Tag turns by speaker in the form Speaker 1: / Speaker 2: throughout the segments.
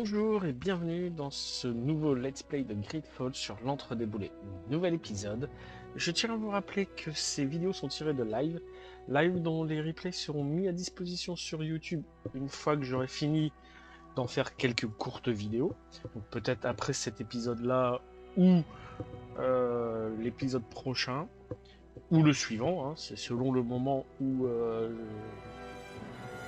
Speaker 1: Bonjour et bienvenue dans ce nouveau let's play de GREEDFALL sur l'entre-déboulé. Nouvel épisode. Je tiens à vous rappeler que ces vidéos sont tirées de live dont les replays seront mis à disposition sur YouTube une fois que j'aurai fini d'en faire quelques courtes vidéos. Donc peut-être après cet épisode-là ou l'épisode prochain ou le suivant, hein. C'est selon le moment où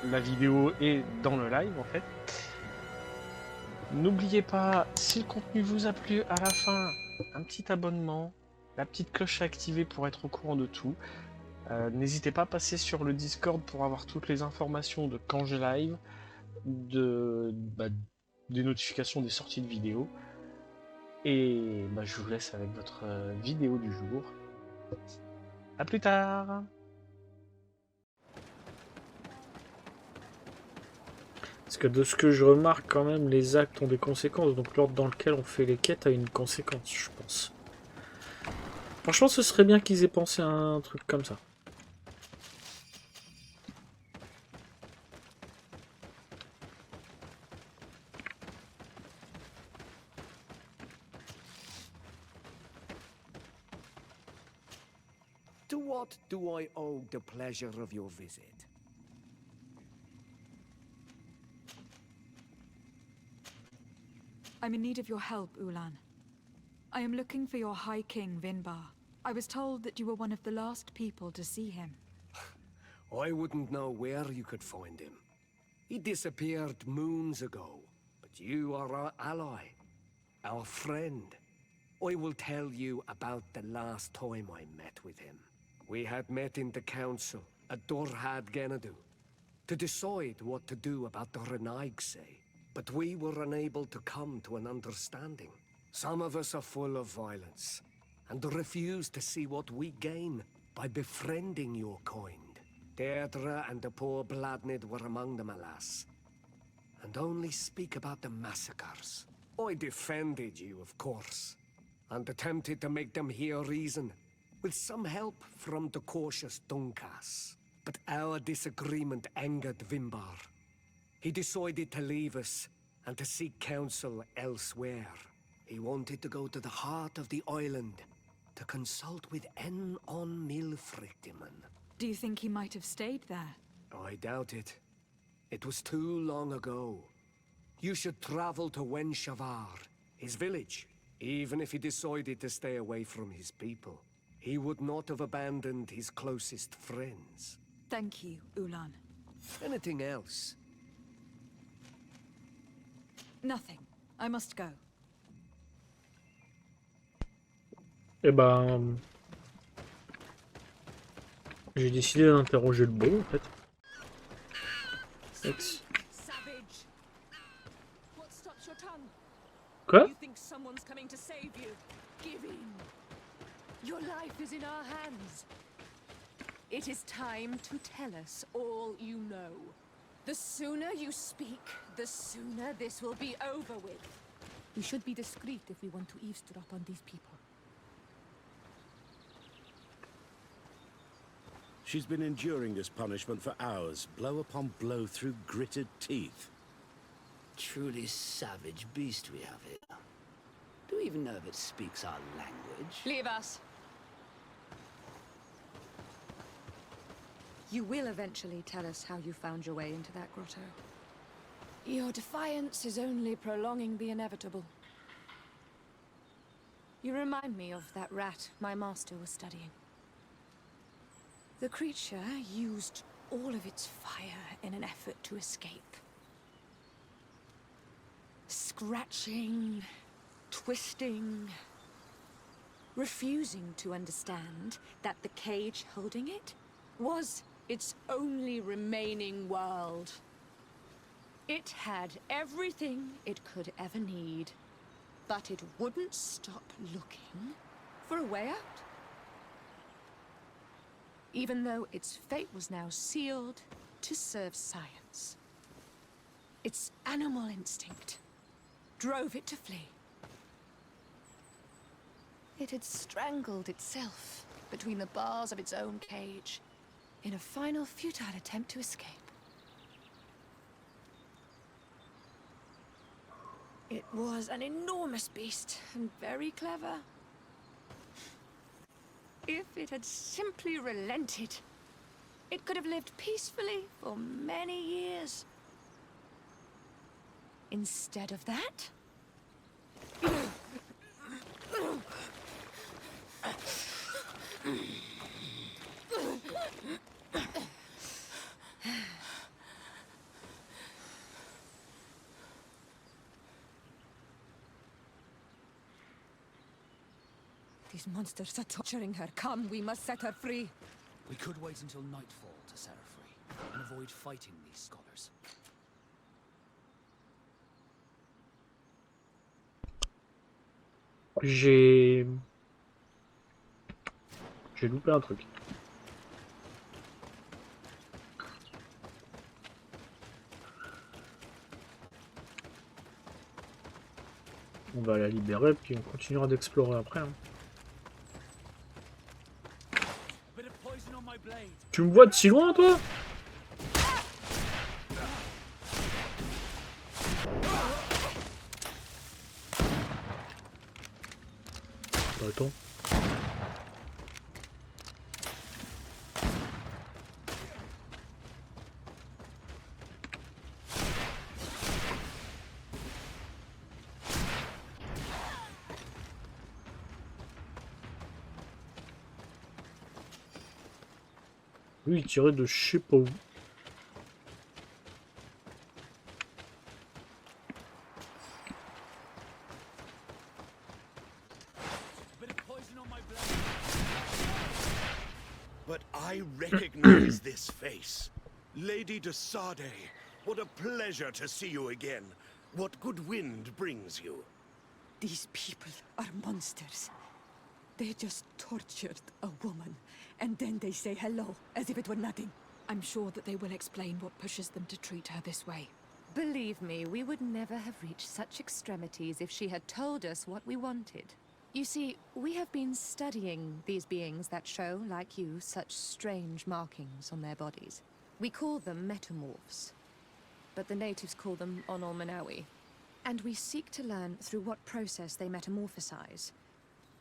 Speaker 1: la vidéo est dans le live en fait. N'oubliez pas, si le contenu vous a plu, à la fin, un petit abonnement, la petite cloche à activer pour être au courant de tout. N'hésitez pas à passer sur le Discord pour avoir toutes les informations de quand je live, des notifications des sorties de vidéos. Et je vous laisse avec votre vidéo du jour. A plus tard! Parce que de ce que je remarque quand même, les actes ont des conséquences, donc l'ordre dans lequel on fait les quêtes a une conséquence, je pense. Franchement, ce serait bien qu'ils aient pensé à un truc comme ça.
Speaker 2: To what do I owe the pleasure of your visit?
Speaker 3: I'm in need of your help, Ulan. I am looking for your High King, Vinbar. I was told that you were one of the last people to see him.
Speaker 2: I wouldn't know where you could find him. He disappeared moons ago, but you are our ally, our friend. I will tell you about the last time I met with him. We had met in the council at Dorhad Genadu to decide what to do about the Renaigse, but we were unable to come to an understanding. Some of us are full of violence, and refuse to see what we gain by befriending your kind. Deirdre and the poor Bladnid were among them, alas, and only speak about the massacres. I defended you, of course, and attempted to make them hear reason, with some help from the cautious Dunkas. But our disagreement angered Vimbar. He decided to leave us and to seek counsel elsewhere. He wanted to go to the heart of the island to consult with on Milfrictiman.
Speaker 3: Do you think he might have stayed there?
Speaker 2: I doubt it. It was too long ago. You should travel to Wenshavar, his village. Even if he decided to stay away from his people, he would not have abandoned his closest friends.
Speaker 3: Thank you, Ulan.
Speaker 2: Anything else?
Speaker 3: Nothing. I must go.
Speaker 1: Eh ben... J'ai décidé d'interroger le beau, en fait.
Speaker 4: Savage. What stops your tongue?
Speaker 1: Quoi?
Speaker 4: You think someone's coming to save you? Give in. Your life is in our hands. It is time to tell us all you know. The sooner you speak, the sooner this will be over with. We should be discreet if we want to eavesdrop on these people.
Speaker 5: She's been enduring this punishment for hours, blow upon blow through gritted teeth.
Speaker 6: Truly savage beast we have here. Do we even know if it speaks our language?
Speaker 4: Leave us.
Speaker 3: You will eventually tell us how you found your way into that grotto.
Speaker 4: Your defiance is only prolonging the inevitable. You remind me of that rat my master was studying. The creature used all of its fire in an effort to escape. Scratching, twisting, refusing to understand that the cage holding it was its only remaining world. It had everything it could ever need, but it wouldn't stop looking for a way out. Even though its fate was now sealed to serve science. Its animal instinct drove it to flee. It had strangled itself between the bars of its own cage in a final futile attempt to escape. It was an enormous beast, and very clever. If it had simply relented, it could have lived peacefully for many years. Instead of that... These monsters are torturing her. Come, we must set her free.
Speaker 6: We could wait until nightfall to set her free, and avoid fighting these scholars.
Speaker 1: J'ai loupé un truc. On va la libérer, puis on continuera d'explorer après. Hein. Tu me vois de si loin, toi? Attends. Lui, il tirait de je sais pas où.
Speaker 5: But I recognize this face. Lady de Sade, what a pleasure to see you again. What good wind brings you?
Speaker 4: These people are monsters. They just tortured a woman, and then they say hello, as if it were nothing.
Speaker 3: I'm sure that they will explain what pushes them to treat her this way.
Speaker 4: Believe me, we would never have reached such extremities if she had told us what we wanted. You see, we have been studying these beings that show, like you, such strange markings on their bodies. We call them metamorphs, but the natives call them Onol Manawi. And we seek to learn through what process they metamorphosize.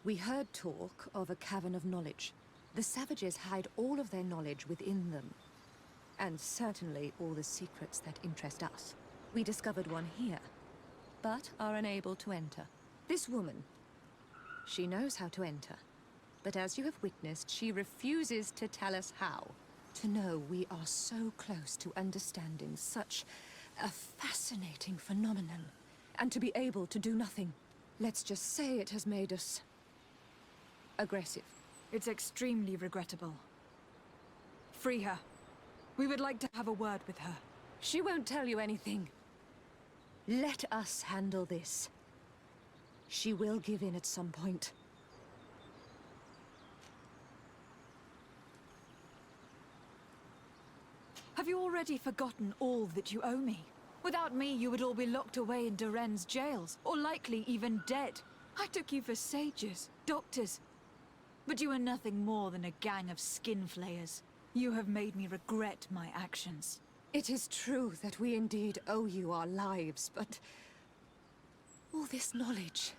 Speaker 4: We heard talk of a cavern of knowledge. The savages hide all of their knowledge within them. And certainly all the secrets that interest us. We discovered one here, but are unable to enter. This woman, she knows how to enter. But as you have witnessed, she refuses to tell us how. To know we are so close to understanding such a fascinating phenomenon. And to be able to do nothing. Let's just say it has made us aggressive.
Speaker 3: It's extremely regrettable. Free her. We would like to have a word with her.
Speaker 4: She won't tell you anything. Let us handle this. She will give in at some point.
Speaker 3: Have you already forgotten all that you owe me? Without me, you would all be locked away in Duren's jails, or likely even dead. I took you for sages, doctors. But you are nothing more than a gang of skin flayers. You have made me regret my actions.
Speaker 4: It is true that we indeed owe you our lives, but... all this knowledge,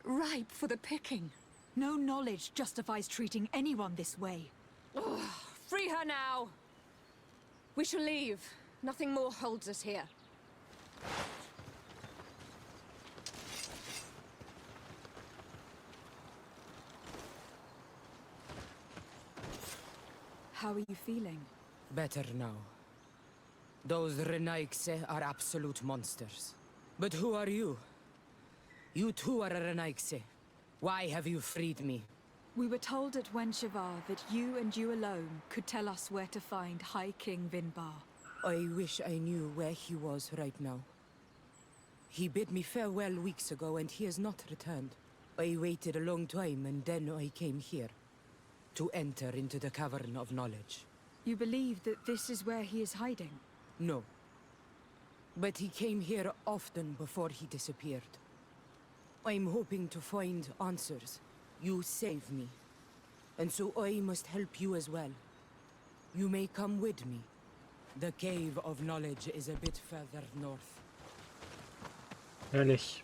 Speaker 4: ripe for the picking.
Speaker 3: No knowledge justifies treating anyone this way.
Speaker 4: Ugh, free her now! We shall leave. Nothing more holds us here.
Speaker 3: How are you feeling?
Speaker 7: Better now. Those Renaigse are absolute monsters. But who are you? You too are a Renaigse. Why have you freed me?
Speaker 3: We were told at Wenshavar that you and you alone could tell us where to find High King Vinbar.
Speaker 7: I wish I knew where he was right now. He bid me farewell weeks ago and he has not returned. I waited a long time and then I came here. To enter into the Cavern of Knowledge.
Speaker 3: You believe that this is where he is hiding?
Speaker 7: No. But he came here often before he disappeared. I'm hoping to find answers. You saved me. And so I must help you as well. You may come with me. The Cave of Knowledge is a bit further north.
Speaker 1: Allez.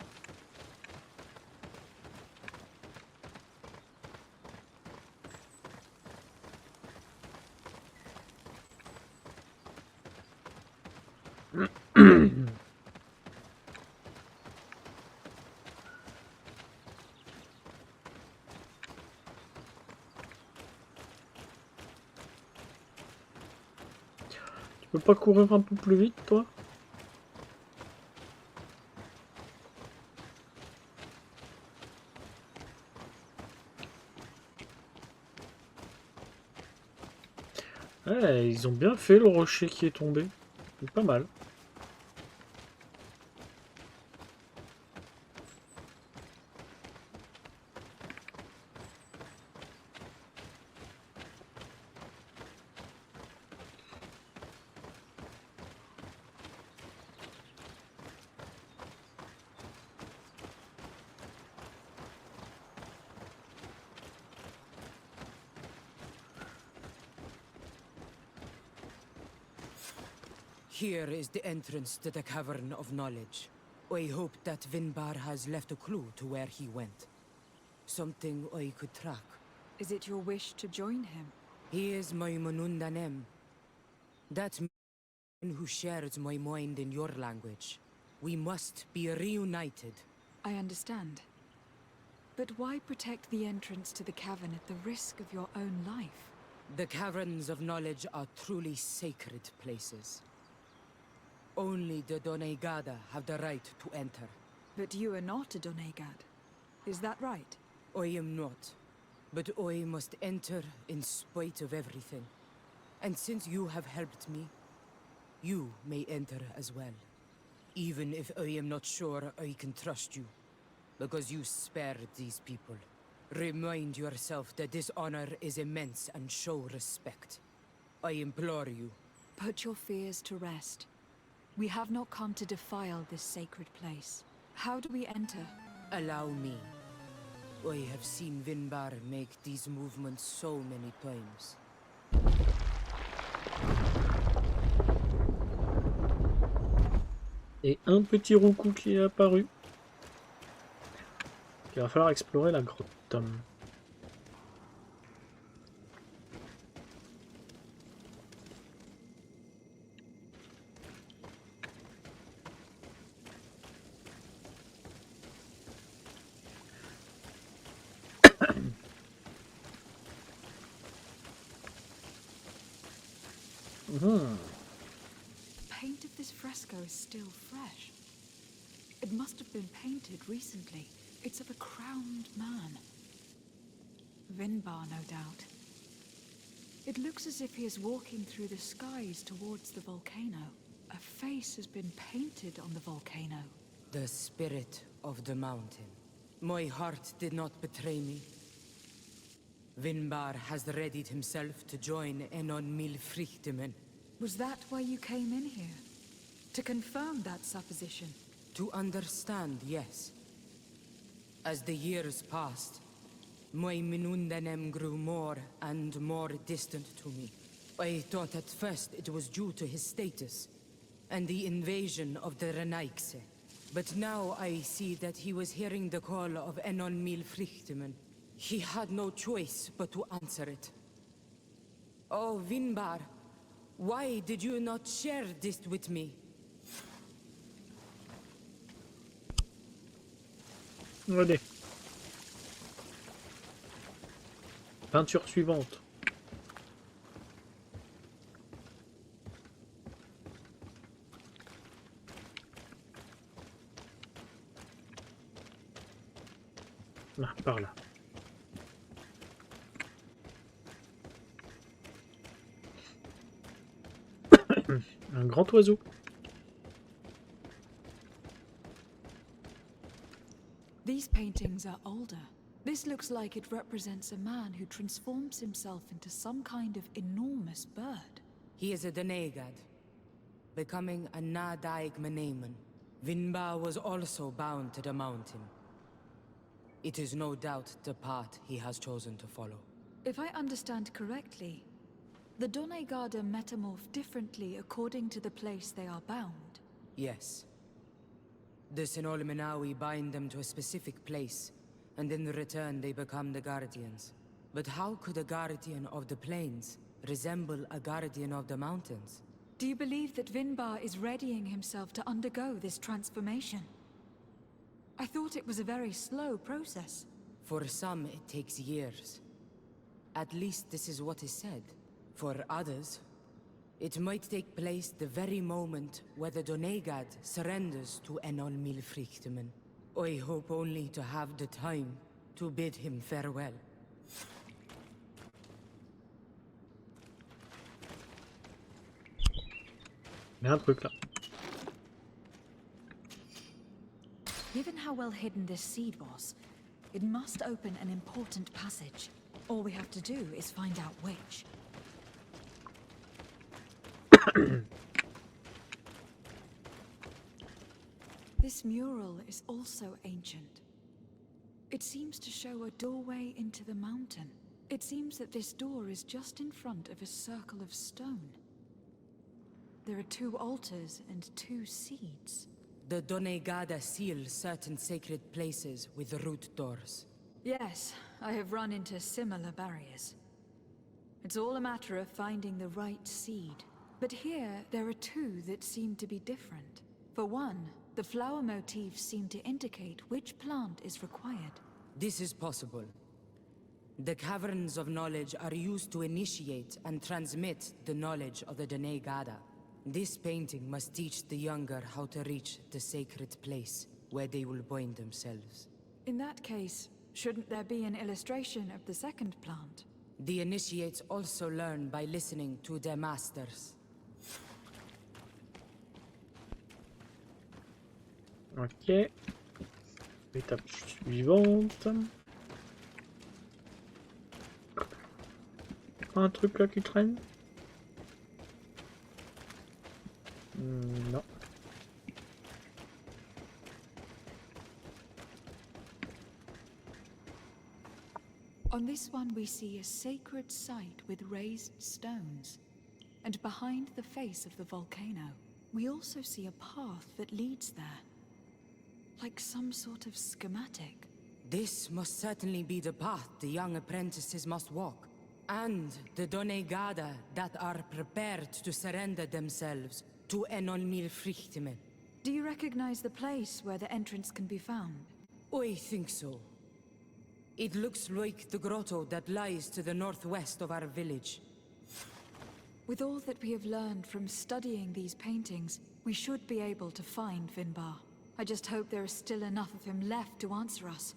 Speaker 1: Tu peux pas courir un peu plus vite, toi? Ouais, ils ont bien fait le rocher qui est tombé. C'est pas mal.
Speaker 7: Here is the entrance to the Cavern of Knowledge. I hope that Vinbar has left a clue to where he went. Something I could track.
Speaker 3: Is it your wish to join him?
Speaker 7: He is my Manundanem. That man who shares my mind in your language. We must be reunited.
Speaker 3: I understand. But why protect the entrance to the cavern at the risk of your own life?
Speaker 7: The Caverns of Knowledge are truly sacred places. Only the Doneigada have the right to enter.
Speaker 3: But you are not a Doneigad. Is that right?
Speaker 7: I am not. But I must enter in spite of everything. And since you have helped me, you may enter as well. Even if I am not sure I can trust you. Because you spared these people. Remind yourself that this honor is immense and show respect. I implore you.
Speaker 3: Put your fears to rest. We have not come to defile this sacred place. How do we enter?
Speaker 7: Allow me. I have seen Vinbar make these movements so many times.
Speaker 1: Et un petit roucou qui est apparu. Il va falloir explorer la grotte.
Speaker 3: Paint of this fresco is still fresh. It must have been painted recently. It's of a crowned man. Vinbar, no doubt. It looks as if he is walking through the skies towards the volcano. A face has been painted on the volcano.
Speaker 7: The spirit of the mountain. My heart did not betray me. Vinbar has readied himself to join Enon Milfrichtemen.
Speaker 3: Was that why you came in here? To confirm that supposition?
Speaker 7: To understand, yes. As the years passed, my Minundanem grew more and more distant to me. I thought at first it was due to his status and the invasion of the Renaigse. But now I see that he was hearing the call of Enon Milfrichtemen. He had no choice but to answer it. Oh, Vinbar, why did you not share this with me?
Speaker 1: Allez. Peinture suivante. Ah, par là. Un grand oiseau.
Speaker 3: These paintings are older. This looks like it represents a man who transforms himself into some kind of enormous bird.
Speaker 7: He is a Doneigad, becoming a Nadaig Meneman. Vinbar was also bound to the mountain. It is no doubt the path he has chosen to follow.
Speaker 3: If I understand correctly, the Doneigada metamorph differently according to the place they are bound.
Speaker 7: Yes. The Sinolmenawi bind them to a specific place, and in return they become the Guardians. But how could a Guardian of the Plains resemble a Guardian of the Mountains?
Speaker 3: Do you believe that Vinbar is readying himself to undergo this transformation? I thought it was a very slow process.
Speaker 7: For some, it takes years. At least this is what is said. For others, it might take place the very moment where the Donegad surrenders to Enol Milfrichtemen. I hope only to have the time to bid him farewell.
Speaker 1: Il y a un truc là.
Speaker 3: Given how well hidden this seed was, it must open an important passage. All we have to do is find out which. This mural is also ancient. It seems to show a doorway into the mountain. It seems that this door is just in front of a circle of stone. There are 2 altars and 2 seeds.
Speaker 7: The Donegada seal certain sacred places with root doors.
Speaker 3: Yes, I have run into similar barriers. It's all a matter of finding the right seed. But here, there are 2 that seem to be different. For one, the flower motifs seem to indicate which plant is required.
Speaker 7: This is possible. The caverns of knowledge are used to initiate and transmit the knowledge of the Donegada. This painting must teach the younger how to reach the sacred place, where they will bind themselves.
Speaker 3: In that case, shouldn't there be an illustration of the second plant?
Speaker 7: The initiates also learn by listening to their masters.
Speaker 1: Ok. Étape suivante. Un truc là qui traîne? Non.
Speaker 3: On this one we see a sacred site with raised stones. And behind the face of the volcano, we also see a path that leads there. Like some sort of schematic.
Speaker 7: This must certainly be the path the young apprentices must walk. And the Donegada that are prepared to surrender themselves to Enol Milfrichtemen.
Speaker 3: Do you recognize the place where the entrance can be found?
Speaker 7: I think so. It looks like the grotto that lies to the northwest of our village.
Speaker 3: With all that we have learned from studying these paintings, we should be able to find Vinbar. I just hope there is still enough of him left to answer us.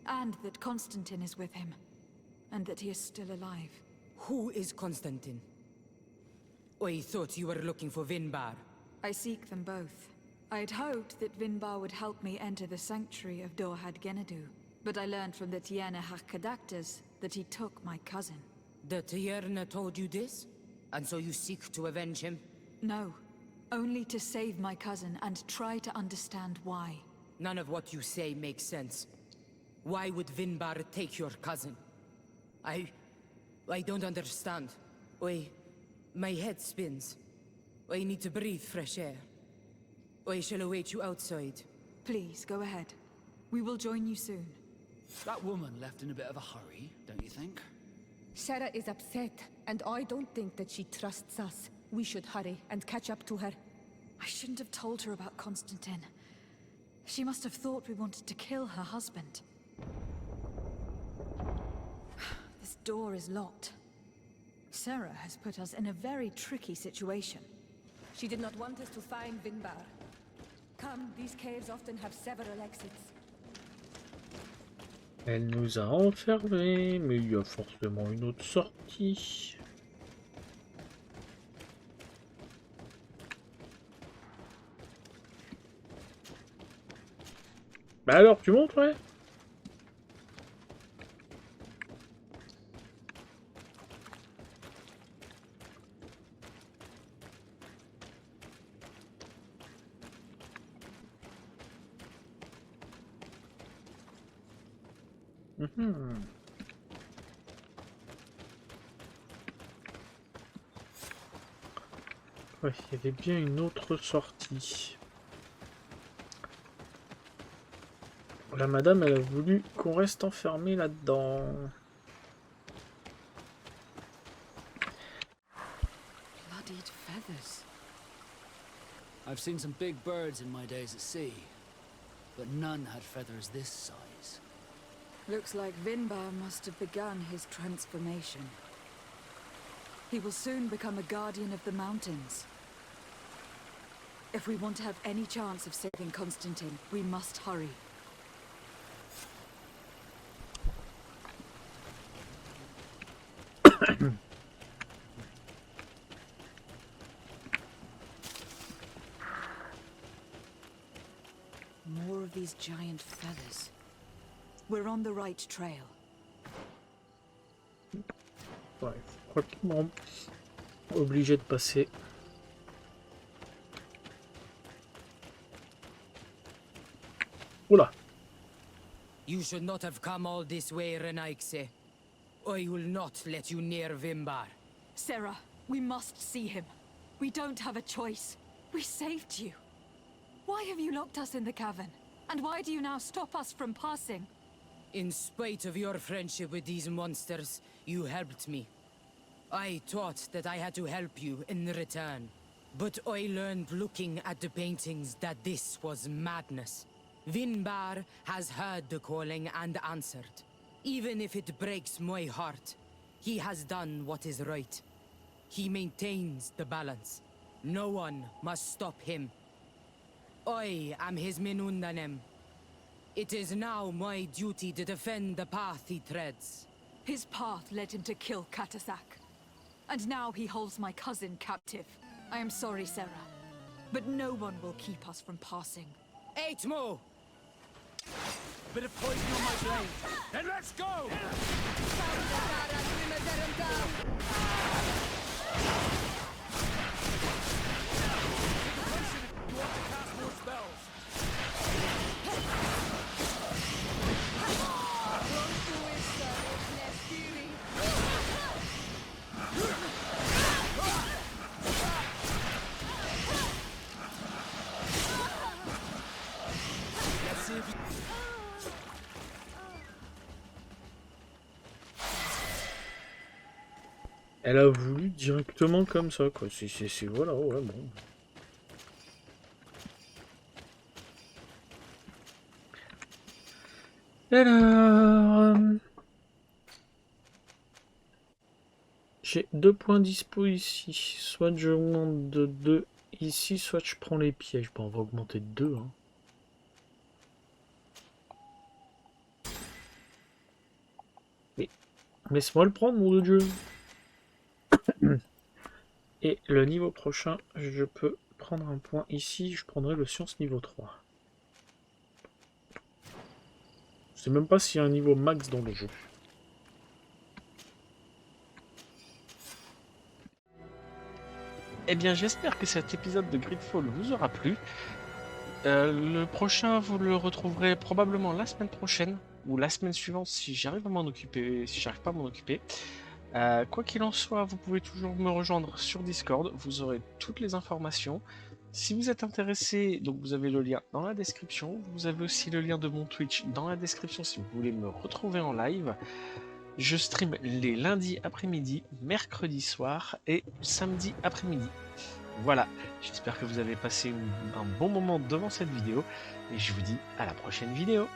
Speaker 3: And that Constantine is with him. And that he is still alive.
Speaker 7: Who is Constantine? I thought you were looking for Vinbar.
Speaker 3: I seek them both. I had hoped that Vinbar would help me enter the sanctuary of Dorhad Genadu. But I learned from the Tierne Hakadaktas that he took my cousin.
Speaker 7: The Tierne told you this? And so you seek to avenge him?
Speaker 3: No. Only to save my cousin and try to understand why.
Speaker 7: None of what you say makes sense. Why would Vinbar take your cousin? I don't understand. My head spins. I need to breathe fresh air. I shall await you outside.
Speaker 3: Please, go ahead. We will join you soon.
Speaker 6: That woman left in a bit of a hurry, don't you think?
Speaker 4: Sarah is upset, and I don't think that she trusts us. We should hurry and catch up to her.
Speaker 3: I shouldn't have told her about Constantine. She must have thought we wanted to kill her husband. This door is locked. Sarah has put us in a very tricky situation.
Speaker 4: She did not want us to find Vinbar. Come, these caves often have several exits.
Speaker 1: Elle nous a enfermés, mais il y a forcément une autre sortie. Bah alors, tu montes, ouais? Ouais, il y avait bien une autre sortie. La madame, elle a voulu qu'on reste enfermé là-dedans.
Speaker 3: Bloodied feathers.
Speaker 6: I've seen some big birds in my days at sea, but none had feathers this size.
Speaker 3: Looks like Vinbar must have begun his transformation. He will soon become a guardian of the mountains. If we want to have any chance of saving Constantine, we must hurry. More of these giant feathers. We're on the right trail.
Speaker 1: Ouais, rapidement. Obligé de passer. Oula.
Speaker 7: You should not have come all this way, Renaigse. I will not let you near Vimbar.
Speaker 3: Sarah, we must see him. We don't have a choice. We saved you. Why have you locked us in the cavern? And why do you now stop us from passing?
Speaker 7: In spite of your friendship with these monsters, you helped me. I thought that I had to help you in return. But I learned looking at the paintings that this was madness. Vinbar has heard the calling and answered. Even if it breaks my heart, he has done what is right. He maintains the balance. No one must stop him. I am his Menundanem. It is now my duty to defend the path he treads.
Speaker 3: His path led him to kill Katasak. And now he holds my cousin captive. I am sorry, Sarah. But no one will keep us from passing.
Speaker 7: 8 more!
Speaker 6: Bit of poison on my blade. Then let's go!
Speaker 1: Elle a voulu directement comme ça, quoi. C'est voilà, ouais, bon. Alors... J'ai 2 points dispo ici. Soit je monte de 2 ici, soit je prends les pièges. Bon, on va augmenter de 2, hein. Mais laisse-moi le prendre, mon dieu. Et le niveau prochain, je peux prendre un point ici, je prendrai le science niveau 3. Je sais même pas s'il y a un niveau max dans le jeu. Eh bien, j'espère que cet épisode de GREEDFALL vous aura plu. Le prochain, vous le retrouverez probablement la semaine prochaine, ou la semaine suivante si j'arrive à m'en occuper, si j'arrive pas à m'en occuper. Quoi qu'il en soit, vous pouvez toujours me rejoindre sur Discord, vous aurez toutes les informations. Si vous êtes intéressé, donc vous avez le lien dans la description, vous avez aussi le lien de mon Twitch dans la description si vous voulez me retrouver en live. Je stream les lundis après-midi, mercredi soir et samedi après-midi. Voilà, j'espère que vous avez passé un bon moment devant cette vidéo et je vous dis à la prochaine vidéo.